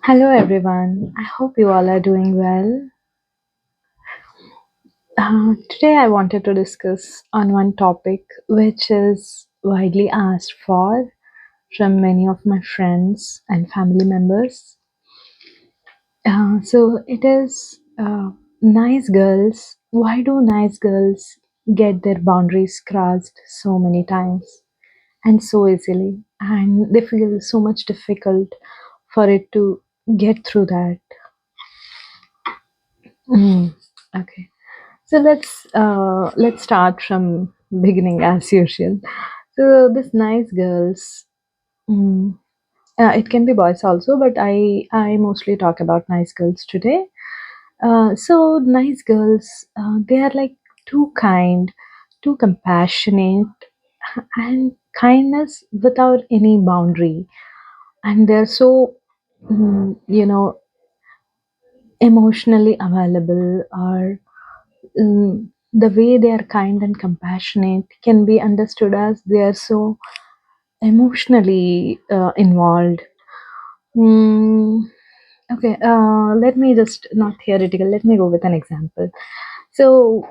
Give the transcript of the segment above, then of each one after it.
Hello everyone. I hope you all are doing well. Today I wanted to discuss on one topic which is widely asked for from many of my friends and family members. So it is nice girls. Why do nice girls get their boundaries crossed so many times and so easily? And they feel so much difficult for it to get through that. Mm, okay. So let's start from beginning as usual. So this nice girls, mm, it can be boys also, but I mostly talk about nice girls today. So nice girls, they are like too kind, too compassionate, and kindness without any boundary, and they're so emotionally available or the way they are kind and compassionate can be understood as they are so emotionally involved. Mm, okay, let me just not theoretical. Let me go with an example. So,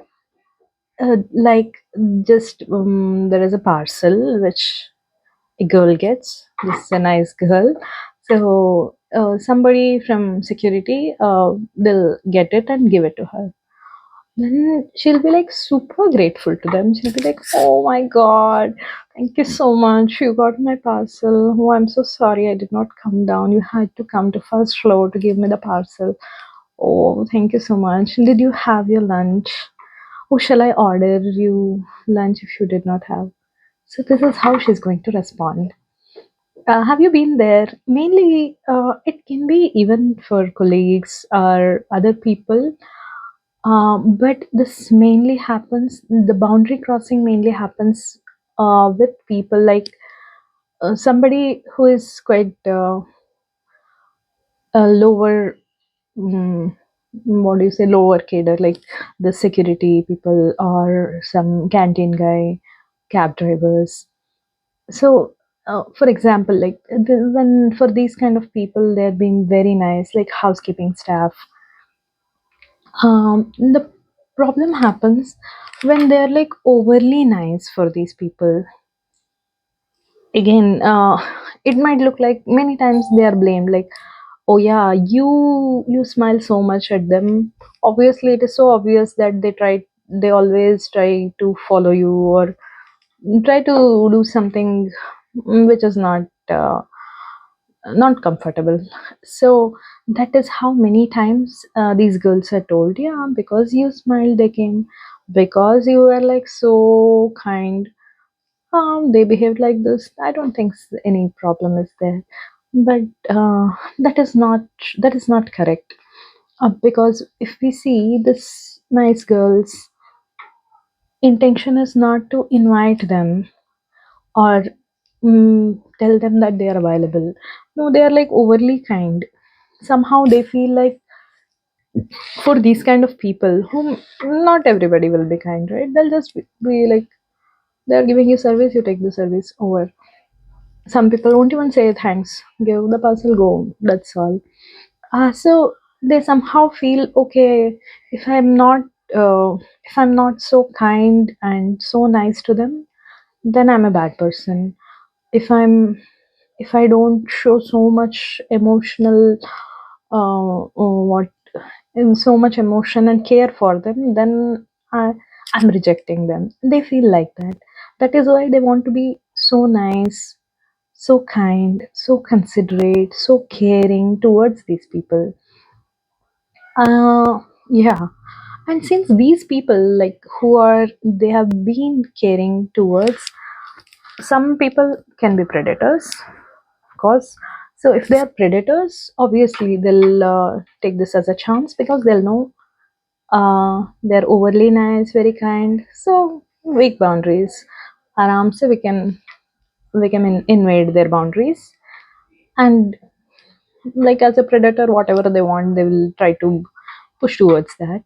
like, just there is a parcel which a girl gets. This is a nice girl. So, somebody from security will get it and give it to her. Then she'll be like super grateful to them. She'll be like, "Oh my god, thank you so much. You got my parcel. Oh, I'm so sorry I did not come down. You had to come to first floor to give me the parcel. Oh, thank you so much. Did you have your lunch? Oh, shall I order you lunch if you did not have?" So this is how she's going to respond. Have you been there? Mainly, it can be even for colleagues or other people. But this mainly happens, the boundary crossing mainly happens with people like somebody who is quite lower, mm, what do you say, lower cadre, like the security people or some canteen guy, cab drivers. So, for example, like when for these kind of people, they're being very nice, like housekeeping staff. The problem happens when they're like overly nice for these people. Again, it might look like many times they are blamed, like, oh yeah, you smile so much at them. Obviously, it is so obvious that they always try to follow you or try to do something which is not comfortable. So that is how many times these girls are told, yeah, because you smiled they came, because you were like so kind, they behaved like this. I don't think any problem is there. But that is not that is not correct, because if we see this nice girls intention is not to invite them or tell them that they are available. No, they are like overly kind. Somehow they feel like, for these kind of people whom not everybody will be kind, right? They'll just be like, they're giving you service, you take the service over. Some people won't even say thanks, give the parcel, go, that's all. So they somehow feel, okay, if i'm not if I'm not so kind and so nice to them, then I'm a bad person. if i'm if I don't show so much emotional what in so much emotion and care for them, then I'm rejecting them. They feel like that. That is why they want to be so nice, so kind, so considerate, so caring towards these people. Uh, yeah. And since these people, like who are, they have been caring towards, some people can be predators, of course. So if they are predators, obviously they'll take this as a chance because they'll know they're overly nice, very kind. So weak boundaries. Aram se we can invade their boundaries, and like as a predator, whatever they want, they will try to push towards that.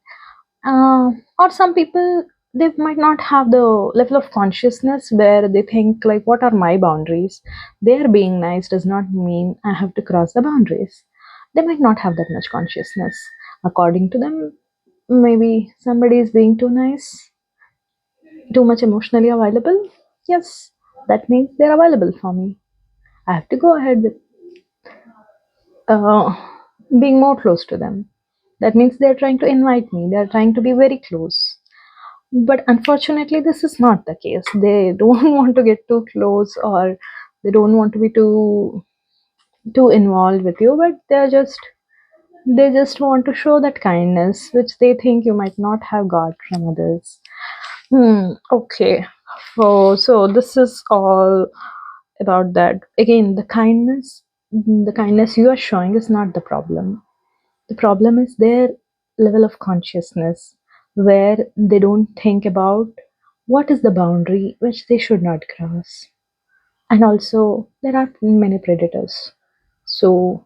Or some people, they might not have the level of consciousness where they think like, what are my boundaries? Their being nice does not mean I have to cross the boundaries. They might not have that much consciousness. According to them, maybe somebody is being too nice, too much emotionally available. Yes, that means they're available for me. I have to go ahead with uh, being more close to them. That means they're trying to invite me, they're trying to be very close. But unfortunately, this is not the case. They don't want to get too close, or they don't want to be too involved with you, but they just want to show that kindness which they think you might not have got from others. Okay. So this is all about that. Again, the kindness you are showing is not the problem. The problem is their level of consciousness, where they don't think about what is the boundary which they should not cross. And also, there are many predators. So,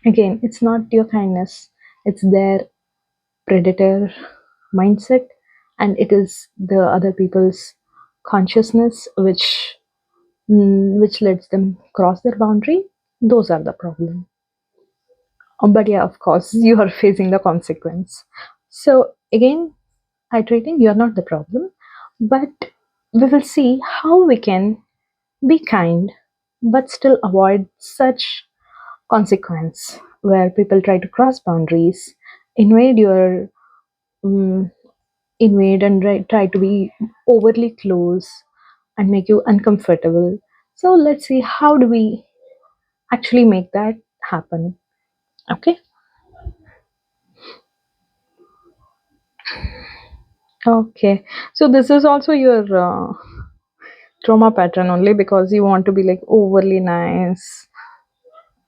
again, it's not your kindness, it's their predator mindset, and it is the other people's consciousness which lets them cross their boundary. Those are the problem. But yeah, of course, you are facing the consequence. So again, hydrating, you are not the problem, but we will see how we can be kind, but still avoid such consequence where people try to cross boundaries, invade your um, invade and try to be overly close and make you uncomfortable. So let's see how do we actually make that happen. Okay. Okay. So this is also your trauma pattern only because you want to be like overly nice.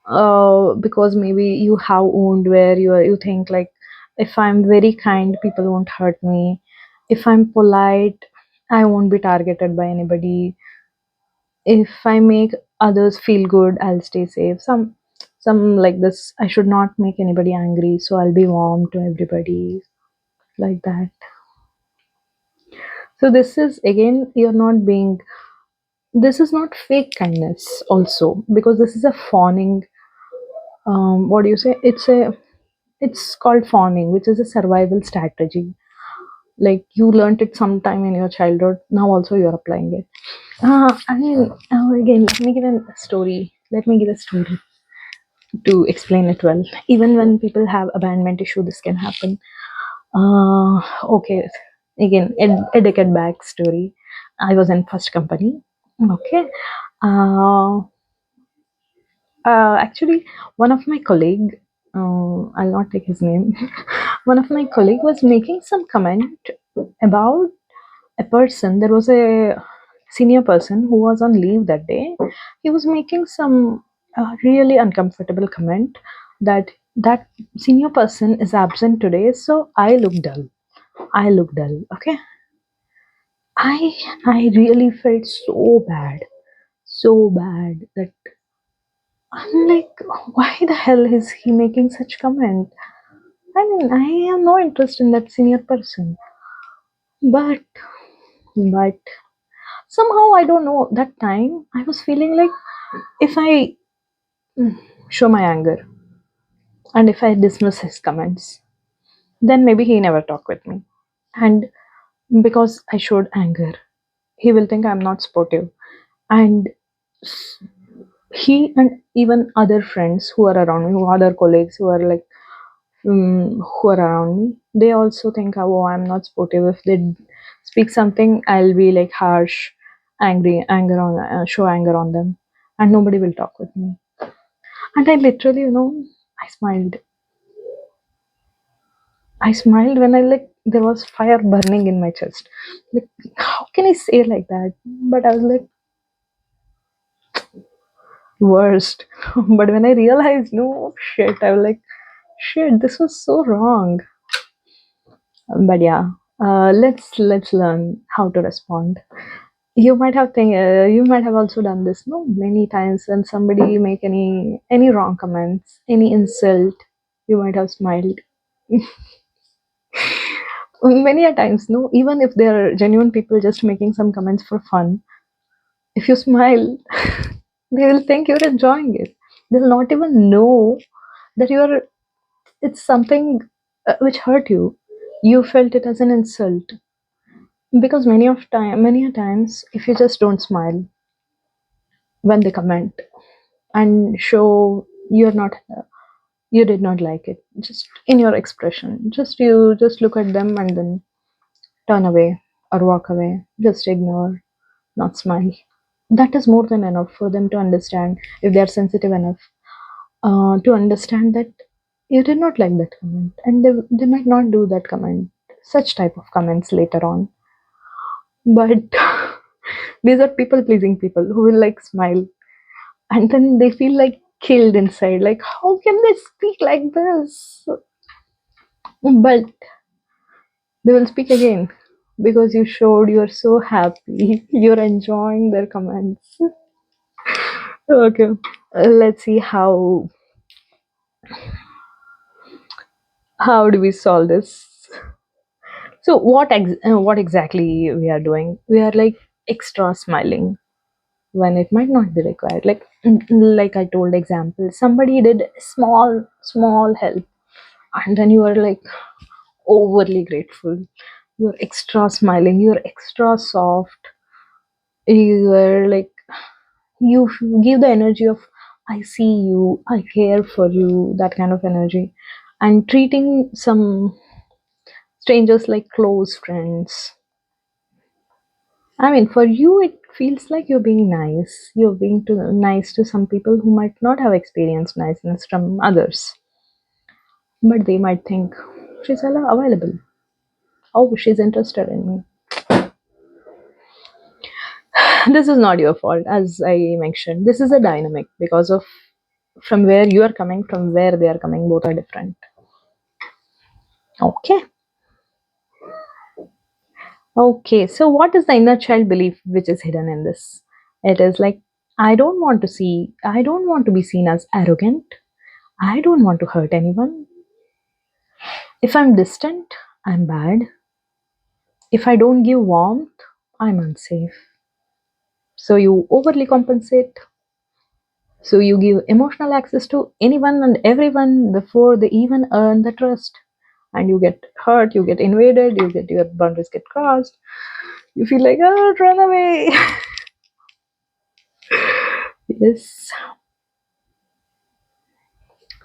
Because maybe you have wound where you think like, if I'm very kind, people won't hurt me. If I'm polite, I won't be targeted by anybody. If I make others feel good, I'll stay safe. Some like this. I should not make anybody angry, so I'll be warm to everybody, like that. So this is again, you're not being. This is not fake kindness, also, because this is a fawning. What do you say? It's called fawning, which is a survival strategy. Like you learned it sometime in your childhood. Now also you're applying it. I mean, again, let me give a story. Let me give a story to explain it well. Even when people have abandonment issue, this can happen. Okay, again, a decade back story. I was in first company. Okay. Uh, Actually, one of my colleague, I'll not take his name. One of my colleague was making some comment about a person. There was a senior person who was on leave that day. He was making some really uncomfortable comment that that senior person is absent today, so I look dull. I look dull. Okay. I really felt so bad that I'm like, why the hell is he making such comment? I mean, I have no interest in that senior person. But somehow I don't know. That time I was feeling like if I show my anger and if I dismiss his comments, then maybe he never talk with me. And because I showed anger, he will think I'm not sportive. And he and even other friends who are around me, who are other colleagues who are like who are around me, they also think, oh, I'm not sportive. If they speak something, I'll be like harsh, anger on, show anger on them, and nobody will talk with me. And I literally, I smiled. I smiled when I like there was fire burning in my chest. Like, how can I say like that? But I was like, worst. But when I realized, no shit, I was like, shit, this was so wrong. But yeah, let's learn how to respond. You might have also done this no many times when somebody make any wrong comments, any insult, you might have smiled. Many a times, no, even if they're genuine people just making some comments for fun, if you smile, they will think you're enjoying it. They'll not even know that you're it's something which hurt you. You felt it as an insult because many a times, if you just don't smile when they comment and show you're not you did not like it, just in your expression, just you just look at them and then turn away or walk away, just ignore, not smile. That is more than enough for them to understand, if they are sensitive enough, to understand that you did not like that comment, and they might not do that comment, such type of comments later on. But these are people pleasing people who will like smile and then they feel like killed inside, like how can they speak like this, but they will speak again because you showed you're so happy, you're enjoying their comments. Okay, let's see how do we solve this. So what exactly we are doing? We are like extra smiling when it might not be required. Like I told example, somebody did small help, and then you are like overly grateful. You're extra smiling. You're extra soft. You are like you give the energy of I see you, I care for you, that kind of energy, and treating some strangers like close friends. I mean, for you, it feels like you're being nice. You're being nice to some people who might not have experienced niceness from others. But they might think, she's available. Oh, she's interested in me. This is not your fault, as I mentioned. This is a dynamic because of from where you are coming, from where they are coming, both are different. Okay. Okay. So, what is the inner child belief which is hidden in this? It is like, I don't want to be seen as arrogant. I don't want to hurt anyone. If I'm distant, I'm bad. If I don't give warmth, I'm unsafe. So you overly compensate. So you give emotional access to anyone and everyone before they even earn the trust. And you get hurt, you get invaded, you get your boundaries get crossed. You feel like, oh, run away. Yes.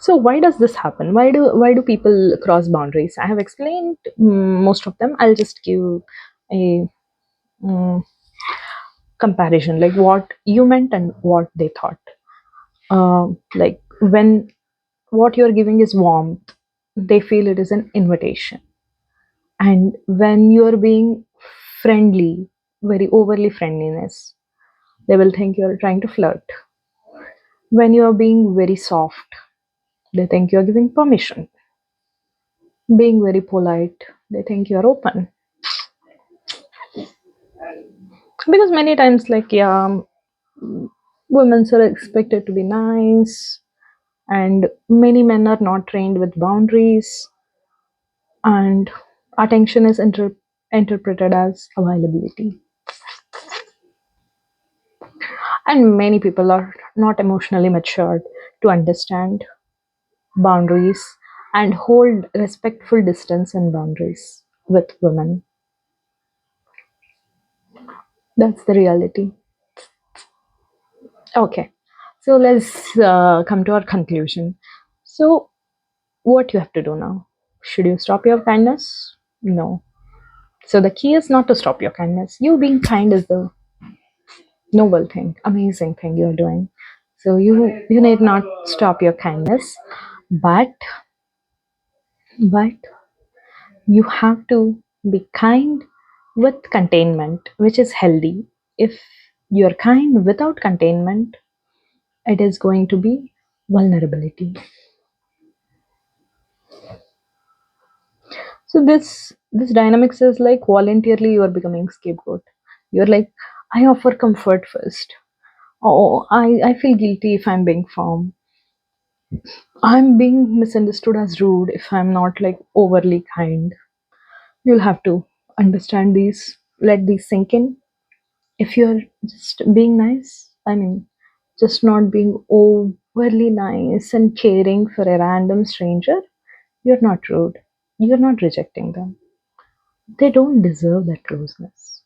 So why does this happen? Why do people cross boundaries? I have explained most of them. I'll just give a mm, comparison, like what you meant and what they thought. Like when what you're giving is warmth, they feel it is an invitation. And when you're being friendly, very overly friendliness, they will think you're trying to flirt. When you're being very soft, they think you're giving permission. Being very polite, they think you're open. Because many times, like, yeah, women are expected to be nice, and many men are not trained with boundaries, and attention is interpreted as availability. And many people are not emotionally matured to understand boundaries and hold respectful distance and boundaries with women. That's the reality. Okay, so let's come to our conclusion. So, what you have to do now? Should you stop your kindness? No. So the key is not to stop your kindness. You being kind is the noble thing, amazing thing you're doing. So you need not stop your kindness, but but you have to be kind with containment, which is healthy. If you're kind without containment, it is going to be vulnerability. So this dynamics is like voluntarily you are becoming scapegoat. You're like, I offer comfort first. Oh, I feel guilty if I'm being firm. I'm being misunderstood as rude if I'm not like overly kind. You'll have to understand these, let these sink in. If you're just being nice, I mean, just not being overly nice and caring for a random stranger, you're not rude. You're not rejecting them. They don't deserve that closeness.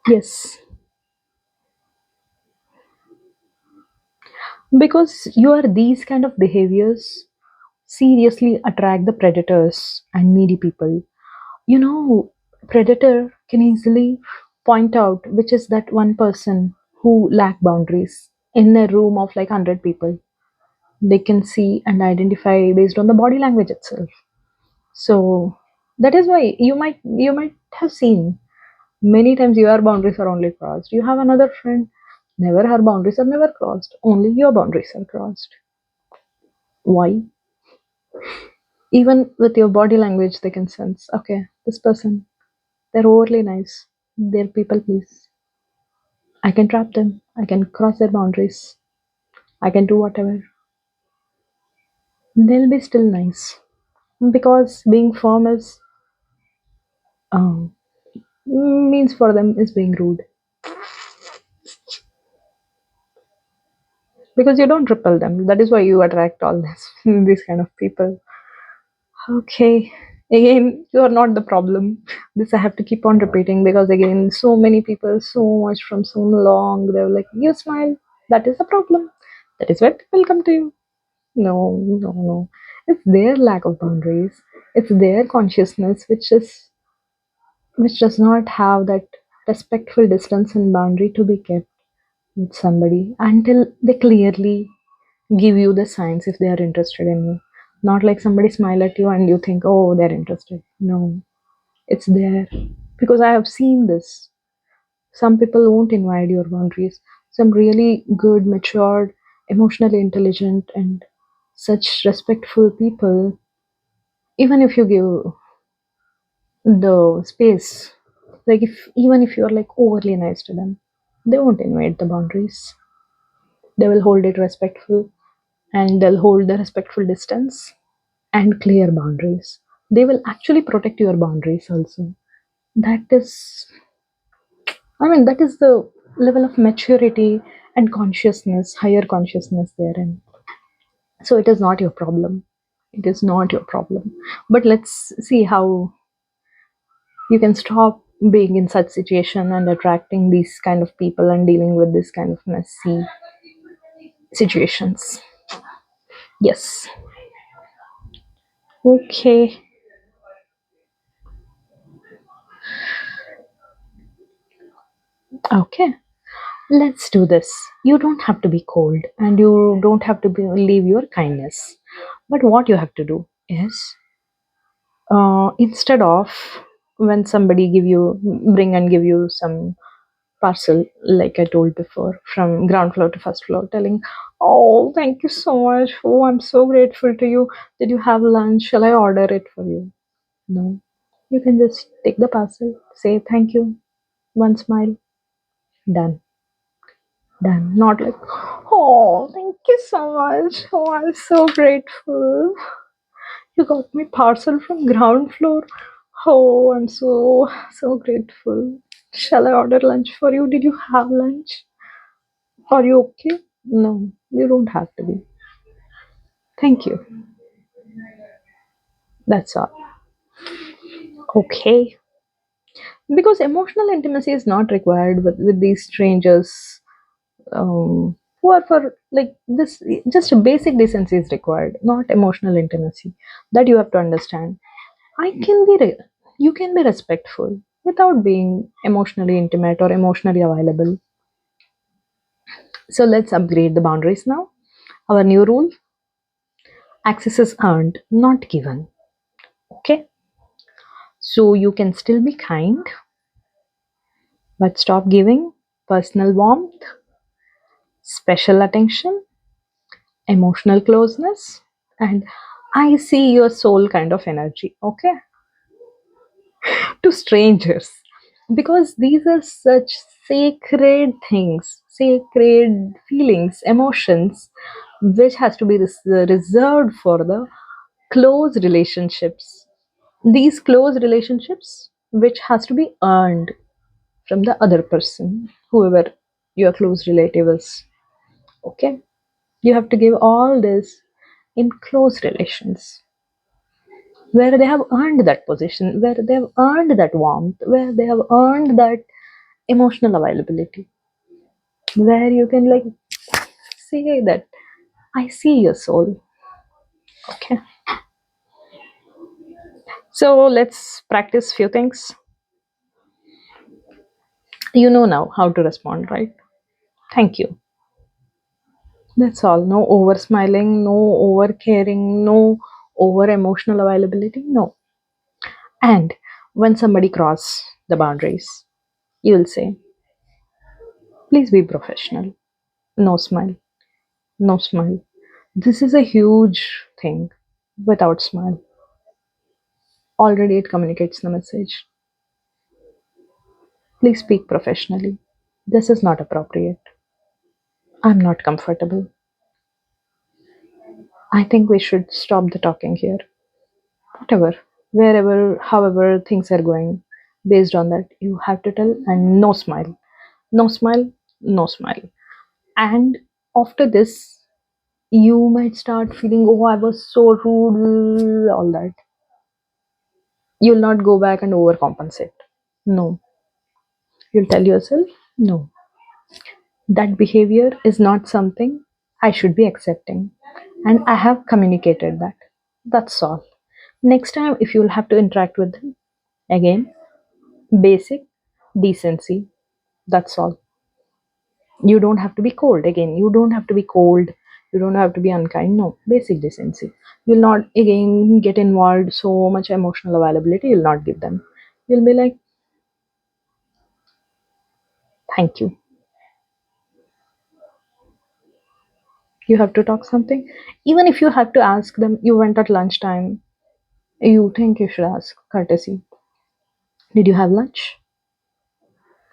Yes, because you are these kind of behaviors seriously attract the predators and needy people. You know, predator can easily point out which is that one person who lack boundaries in a room of like 100 people. They can see and identify based on the body language itself. So that is why you might have seen many times your boundaries are only crossed. You have another friend, never her boundaries are never crossed. Only your boundaries are crossed. Why? Even with your body language, they can sense, okay, this person, they're overly nice. They're people please. I can trap them. I can cross their boundaries. I can do whatever. They'll be still nice. Because being firm is, um, means for them is being rude. Because you don't repel them. That is why you attract all this, these kind of people. Okay. Again, you are not the problem. This I have to keep on repeating because again, so many people, so much from so long, they're like, you smile. That is the problem. That is why people come to you. No, no, no. It's their lack of boundaries. It's their consciousness which does not have that respectful distance and boundary to be kept with somebody until they clearly give you the signs if they are interested in you. Not like somebody smile at you and you think, oh, they're interested. No, it's there. Because I have seen this. Some people won't invite your boundaries. Some really good, matured, emotionally intelligent, and such respectful people, even if you give the space, like if even if you're like overly nice to them, they won't invade the boundaries. They will hold it respectful and they'll hold the respectful distance and clear boundaries. They will actually protect your boundaries also. That is, I mean, that is the level of maturity and consciousness, higher consciousness therein. So it is not your problem. It is not your problem. But let's see how you can stop being in such situation and attracting these kind of people and dealing with this kind of messy situations. Yes. Okay. Okay. Let's do this. You don't have to be cold and you don't have to leave your kindness. But what you have to do is, instead of when somebody bring and give you some parcel, like I told before, from ground floor to first floor, telling, oh, thank you so much. Oh, I'm so grateful to you. Did you have lunch? Shall I order it for you? No. You can just take the parcel, say thank you, one smile, done. Done. Not like, oh, thank you so much. Oh, I'm so grateful. You got my parcel from ground floor. Oh, I'm so grateful. Shall I order lunch for you? Did you have lunch? Are you okay? No, you don't have to be. Thank you. That's all. Okay. Because emotional intimacy is not required with these strangers, who are for like this. Just a basic decency is required, not emotional intimacy. That you have to understand. I can be you can be respectful without being emotionally intimate or emotionally available. So let's upgrade the boundaries now. Our new rule: access is earned, not given. Okay, so you can still be kind, but stop giving personal warmth, special attention, emotional closeness, and I see your soul kind of energy. Okay, to strangers, because these are such sacred things, sacred feelings, emotions, which has to be reserved for the close relationships. These close relationships which has to be earned from the other person, whoever your close relative is. Okay? You have to give all this in close relations where they have earned that position, where they have earned that warmth, where they have earned that emotional availability, where you can like say that I see your soul. Okay. So let's practice few things. You know now how to respond, right? Thank you. That's all. No over smiling, no over caring, no over emotional availability. No. And when somebody cross the boundaries, you will say, please be professional. No smile. No smile. This is a huge thing. Without smile. Already it communicates the message. Please speak professionally. This is not appropriate. I'm not comfortable. I think we should stop the talking here. Whatever, wherever, however things are going, based on that, you have to tell, and no smile. No smile, no smile. And after this, you might start feeling, oh, I was so rude, all that. You'll not go back and overcompensate. No. You'll tell yourself, no. That behavior is not something I should be accepting. And I have communicated that. That's all. Next time, if you'll have to interact with them, again, basic decency. That's all. You don't have to be cold. Again, you don't have to be cold. You don't have to be unkind. No, basic decency. You'll not again get involved so much emotional availability. You'll not give them. You'll be like, thank you. You have to talk something. Even if you have to ask them, you went at lunchtime. You think you should ask courtesy. Did you have lunch?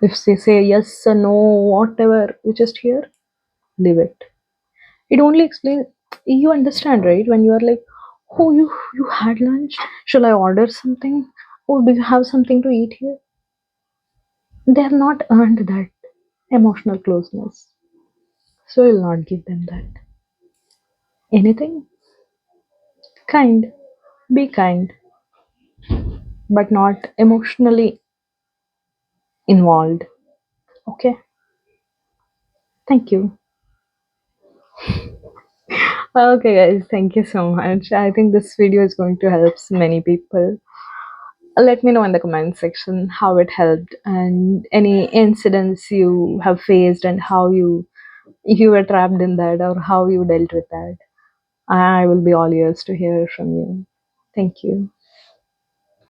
If they say yes or no, whatever, you just hear, leave it. It only explains, you understand, right? When you are like, oh, you had lunch? Shall I order something? Oh, do you have something to eat here? They have not earned that emotional closeness. So you'll not give them that. Anything? Kind. Be kind, but not emotionally involved. Okay? Thank you. Okay, guys, thank you so much. I think this video is going to help many people. Let me know in the comment section how it helped and any incidents you have faced and how you were trapped in that or how you dealt with that. I will be all ears to hear from you. Thank you.